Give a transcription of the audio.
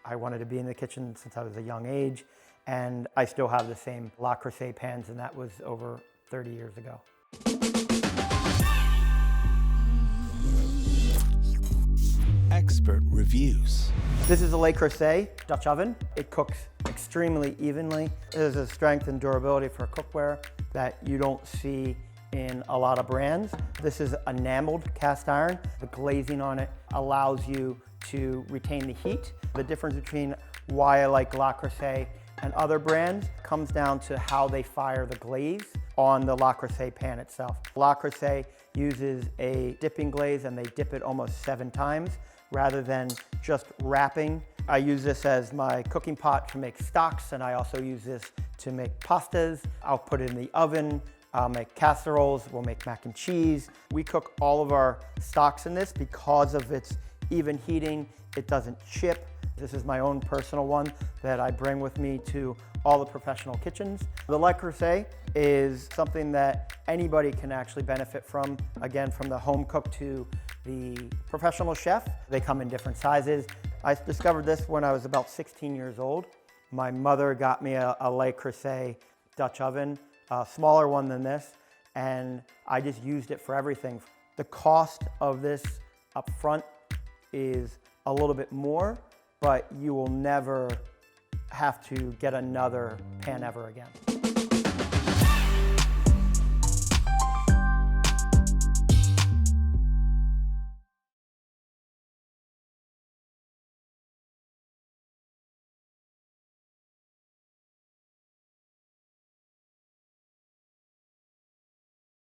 I wanted to be in the kitchen since I was a young age, and I still have the same Le Creuset pans, and that was over 30 years ago. Expert reviews. This is a Le Creuset Dutch oven. It cooks extremely evenly. There's a strength and durability for cookware that you don't see in a lot of brands. This is enameled cast iron. The glazing on it allows you to retain the heat. The difference between why I like Le Creuset and other brands comes down to how they fire the glaze on the Le Creuset pan itself. Le Creuset uses a dipping glaze, and they dip it almost 7 times rather than just wrapping. I use this as my cooking pot to make stocks, and I also use this to make pastas. I'll put it in the oven. I'll make casseroles, we'll make mac and cheese. We cook all of our stocks in this because of its even heating. It doesn't chip. This is my own personal one that I bring with me to all the professional kitchens. The Le Creuset is something that anybody can actually benefit from. Again, from the home cook to the professional chef. They come in different sizes. I discovered this when I was about 16 years old. My mother got me a Le Creuset Dutch oven, a smaller one than this, and I just used it for everything. The cost of this up front is a little bit more, but you will never have to get another pan ever again.